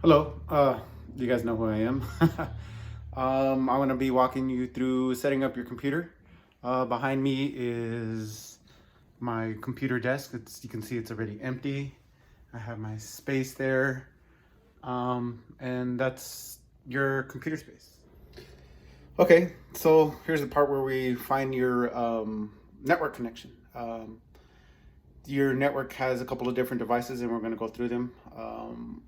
Hello, you guys know who I am. I'm going to be walking you through setting up your computer. Behind me is my computer desk. You can see it's already empty. I have my space there, and that's your computer space. Okay, so here's the part where we find your network connection. Your network has a couple of different devices, and we're going to go through them.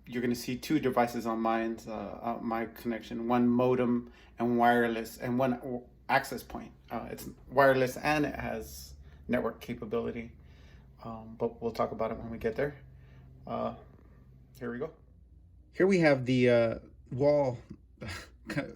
You're going to see two devices on my connection, one modem and wireless, and one access point. It's wireless and it has network capability, but we'll talk about it when we get there. Here we go. Here we have the wall,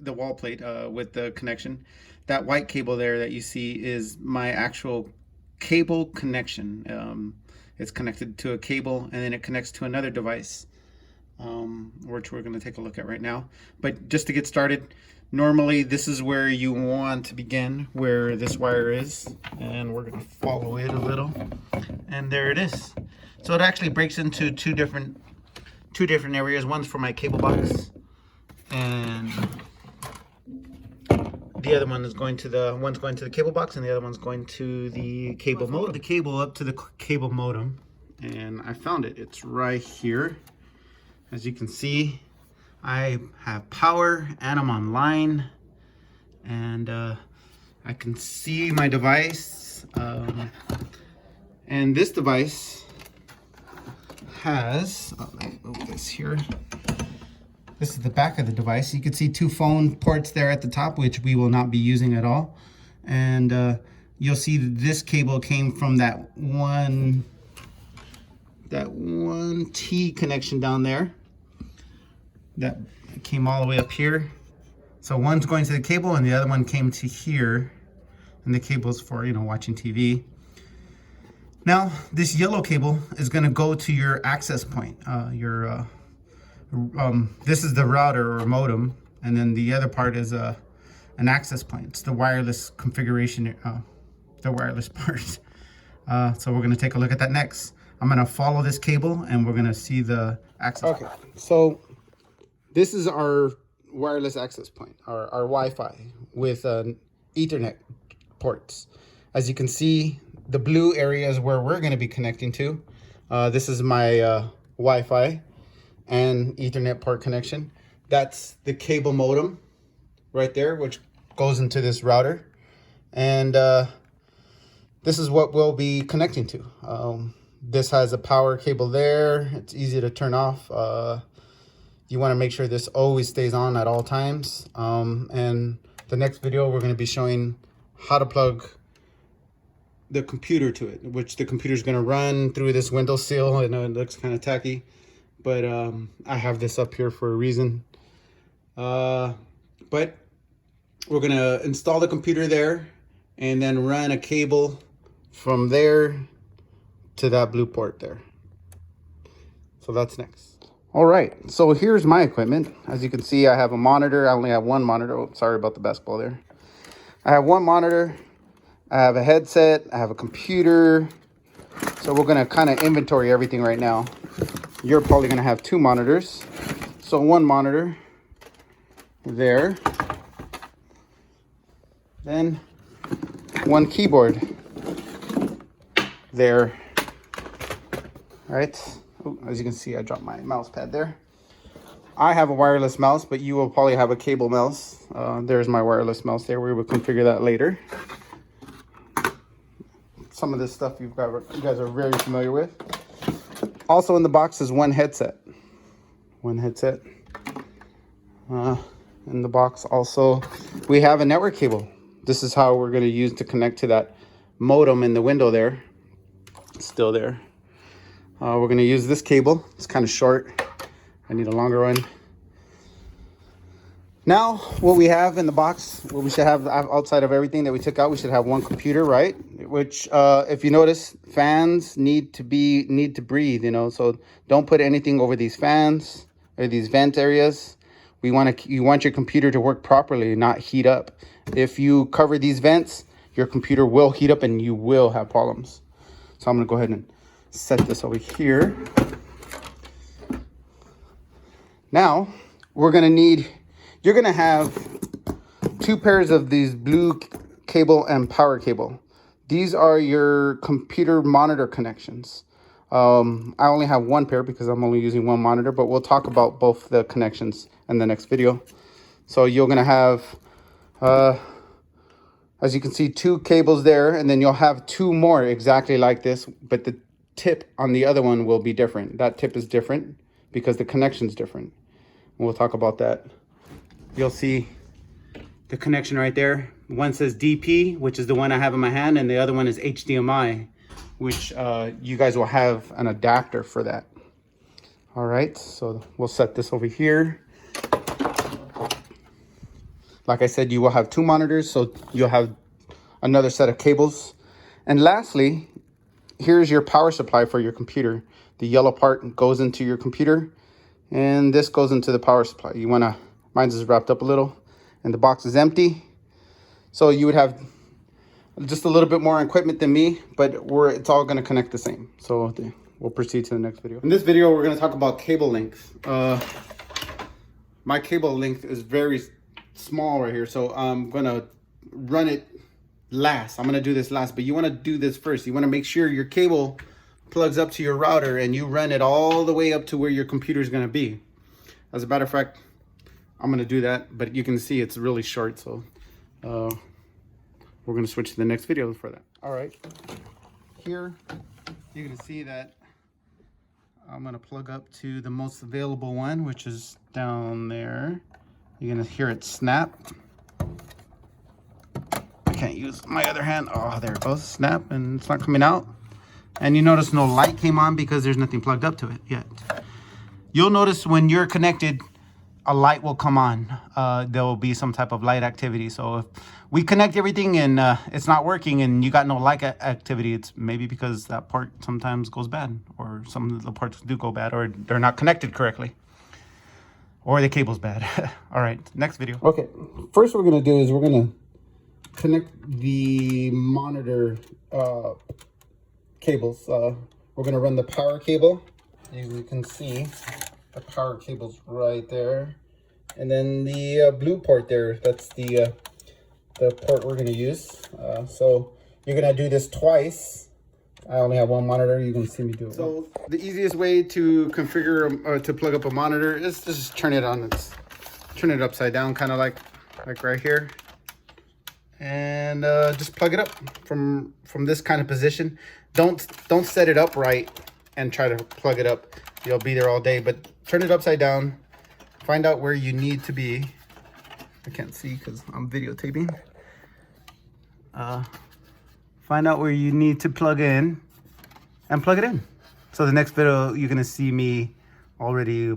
the wall plate with the connection. That white cable there that you see is my actual cable connection. It's connected to a cable, and then it connects to another device, which we're going to take a look at right now. But just to get started, normally this is where you want to begin, where this wire is, and we're going to follow it a little, and there it is. So it actually breaks into two different areas. One's for my cable box, and the other one is going to the cable box, and the other one's going to the cable modem. The cable up to the cable modem, and I found it. It's right here. As you can see, I have power and I'm online, and I can see my device. And this device has, let me move this here. This is the back of the device. You can see two phone ports there at the top, which we will not be using at all. And you'll see that this cable came from that one T connection down there. That came all the way up here. So one's going to the cable and the other one came to here. And the cable's for, watching TV. Now, this yellow cable is gonna go to your access point, this is the router or modem, and then the other part is an access point. It's the wireless configuration, the wireless part. So we're going to take a look at that next. I'm going to follow this cable, and we're going to see the access. Okay, so this is our wireless access point, our Wi-Fi with Ethernet ports. As you can see, the blue area is where we're going to be connecting to. This is my Wi-Fi and Ethernet port connection. That's the cable modem right there, which goes into this router. And this is what we'll be connecting to. This has a power cable there. It's easy to turn off. You want to make sure this always stays on at all times. And the next video, we're going to be showing how to plug the computer to it, which the computer is going to run through this window sill. I know it looks kind of tacky, but I have this up here for a reason. But we're gonna install the computer there and then run a cable from there to that blue port there. So that's next. All right, so here's my equipment. As you can see, I have a monitor. I only have one monitor. Oh, sorry about the basketball there. I have one monitor. I have a headset. I have a computer. So we're gonna kind of inventory everything right now. You're probably gonna have two monitors. So one monitor there. Then one keyboard there. All right. Ooh, as you can see, I dropped my mouse pad there. I have a wireless mouse, but you will probably have a cable mouse. There's my wireless mouse there. We will configure that later. Some of this stuff you guys are very familiar with. Also in the box is one headset. In the box also, we have a network cable. This is how we're going to use to connect to that modem in the window there. It's still there. We're going to use this cable. It's kind of short. I need a longer one. Now, what we have in the box, what we should have outside of everything that we took out, we should have one computer, right? Which, if you notice, fans need to breathe, so don't put anything over these fans or these vent areas. You want your computer to work properly, not heat up. If you cover these vents, your computer will heat up and you will have problems. So I'm gonna go ahead and set this over here. Now we're gonna need, you're gonna have 2 pairs of these blue cable and power cable. These are your computer monitor connections. I only have 1 pair because I'm only using 1 monitor, but we'll talk about both the connections in the next video. So you're gonna have, as you can see, 2 cables there, and then you'll have 2 more exactly like this, but the tip on the other one will be different. That tip is different because the connection's different. We'll talk about that. You'll see the connection right there. One says DP, which is the one I have in my hand, and the other one is HDMI, which you guys will have an adapter for that. All right, so we'll set this over here. Like I said, you will have 2 monitors, so you'll have another set of cables. And lastly, here's your power supply for your computer. The yellow part goes into your computer, and this goes into the power supply. You wanna, mine's is wrapped up a little, and the box is empty. So you would have just a little bit more equipment than me, but it's all gonna connect the same. So we'll proceed to the next video. In this video, we're gonna talk about cable length. My cable length is very small right here, so I'm gonna run it last. I'm gonna do this last, but you wanna do this first. You wanna make sure your cable plugs up to your router and you run it all the way up to where your computer is gonna be. As a matter of fact, I'm gonna do that, but you can see it's really short, so we're gonna switch to the next video for that. All right, here you can see that I'm gonna plug up to the most available one, which is down there. You're gonna hear it snap. I can't use my other hand. Oh, there it goes, snap, and it's not coming out. And you notice no light came on because there's nothing plugged up to it yet. You'll notice when you're connected, a light will come on. There will be some type of light activity. So if we connect everything and it's not working and you got no light activity, it's maybe because that part sometimes goes bad, or some of the parts do go bad, or they're not connected correctly, or the cable's bad. All right, next video. Okay, first what we're gonna do is we're gonna connect the monitor cables. We're gonna run the power cable. As you can see, the power cable's right there, and then the blue port there, that's the port we're going to use. So you're going to do this twice. I only have 1 monitor. You can see me do it. So the easiest way to configure or to plug up a monitor is just turn it on. Turn it upside down, kind of like right here, and just plug it up from this kind of position. Don't set it upright and try to plug it up. You'll be there all day, but turn it upside down. Find out where you need to be. I can't see because I'm videotaping. Find out where you need to plug in and plug it in. So the next video, you're gonna see me already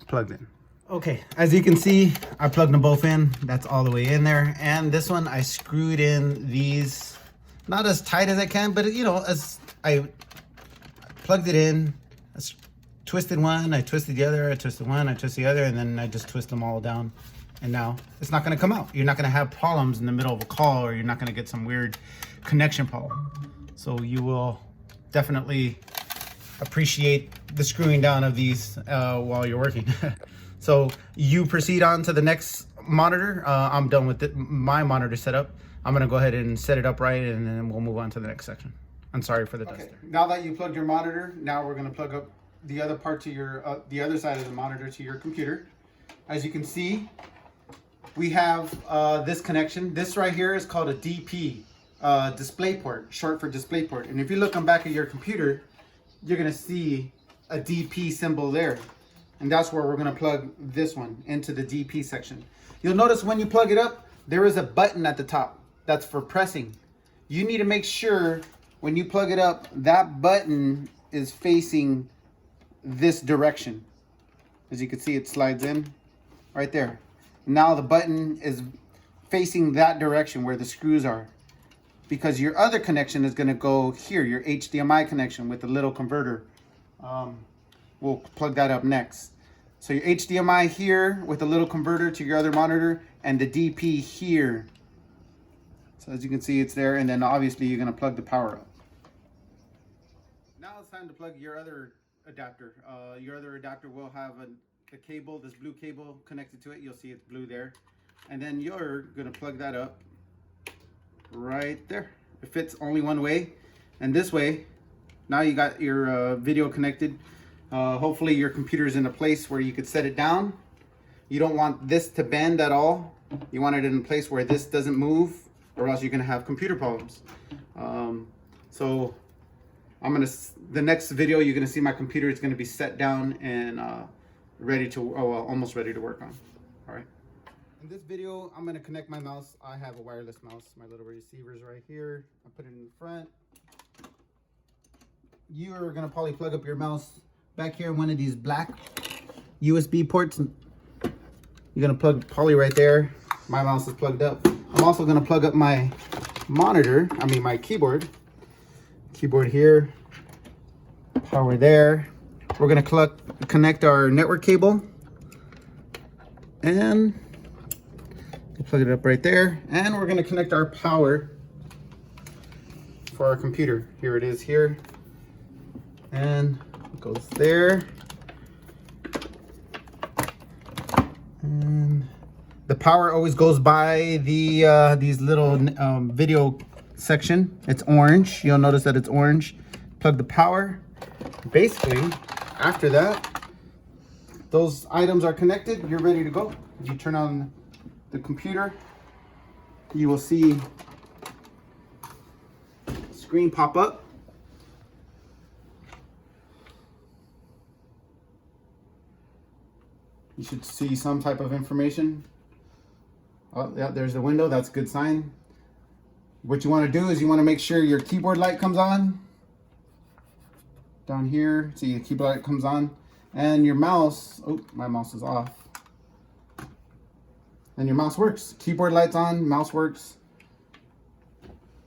plugged in. Okay, as you can see, I plugged them both in. That's all the way in there. And this one, I screwed in these, not as tight as I can, but you know, as I plugged it in, I twisted one, I twisted the other, I twisted one, I twisted the other, and then I just twist them all down. And now it's not gonna come out. You're not gonna have problems in the middle of a call, or you're not gonna get some weird connection problem. So you will definitely appreciate the screwing down of these while you're working. So you proceed on to the next monitor. I'm done with my monitor setup. I'm gonna go ahead and set it up right, and then we'll move on to the next section. I'm sorry for the dust. Okay. Now that you plugged your monitor, now we're gonna plug up the other part to your, the other side of the monitor to your computer. As you can see, we have this connection. This right here is called a DP, display port, short for display port. And if you look on back of your computer, you're gonna see a DP symbol there. And that's where we're gonna plug this one into the DP section. You'll notice when you plug it up, there is a button at the top. That's for pressing. You need to make sure when you plug it up, that button is facing this direction. As you can see, it slides in right there. Now the button is facing that direction where the screws are, because your other connection is going to go here, your HDMI connection with the little converter. We'll plug that up next. So your HDMI here with a little converter to your other monitor, and the DP here. So as you can see, it's there, and then obviously you're going to plug the power up. Now it's time to plug your other adapter. Your other adapter will have the cable, this blue cable connected to it. You'll see it's blue there. And then you're gonna plug that up right there. It fits only one way. And this way, now you got your video connected. Hopefully your computer is in a place where you could set it down. You don't want this to bend at all. You want it in a place where this doesn't move, or else you're gonna have computer problems. So the next video you're gonna see my computer is gonna be set down and ready to, almost ready to work on. All right. In this video, I'm gonna connect my mouse. I have a wireless mouse. My little receiver's right here. I put it in the front. You are gonna probably plug up your mouse back here in one of these black USB ports. You're gonna plug Polly right there. My mouse is plugged up. I'm also gonna plug up my monitor, my keyboard. Keyboard here, power there. We're gonna connect our network cable and plug it up right there. And we're gonna connect our power for our computer. Here it is here. And it goes there. And the power always goes by the these little video section. It's orange. You'll notice that it's orange. Plug the power. Basically, after that, those items are connected. You're ready to go. If you turn on the computer, you will see the screen pop up. You should see some type of information. Oh, yeah, there's the window. That's a good sign. What you want to do is you want to make sure your keyboard light comes on. Down here, see the keyboard light comes on. And your mouse, oh, my mouse is off. And your mouse works. Keyboard light's on, mouse works.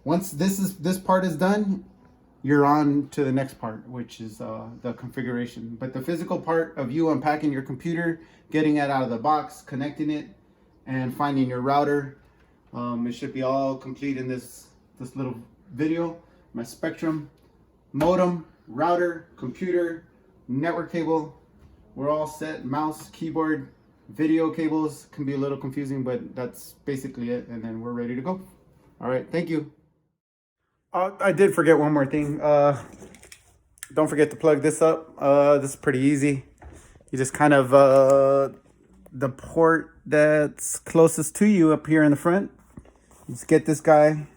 Once this part is done, you're on to the next part, which is the configuration. But the physical part of you unpacking your computer, getting it out of the box, connecting it, and finding your router, it should be all complete in this little video. My Spectrum, modem, router, computer, network cable, we're all set. Mouse, keyboard, video cables can be a little confusing, but that's basically it. And then we're ready to go. All right, thank you. I did forget one more thing. Don't forget to plug this up. This is pretty easy. You just kind of, the port that's closest to you up here in the front, you just get this guy.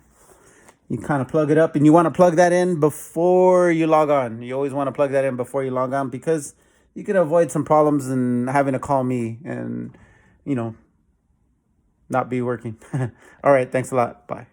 You kind of plug it up, and you want to plug that in before you log on. You always want to plug that in before you log on, because you can avoid some problems and having to call me and, not be working. All right, thanks a lot. Bye.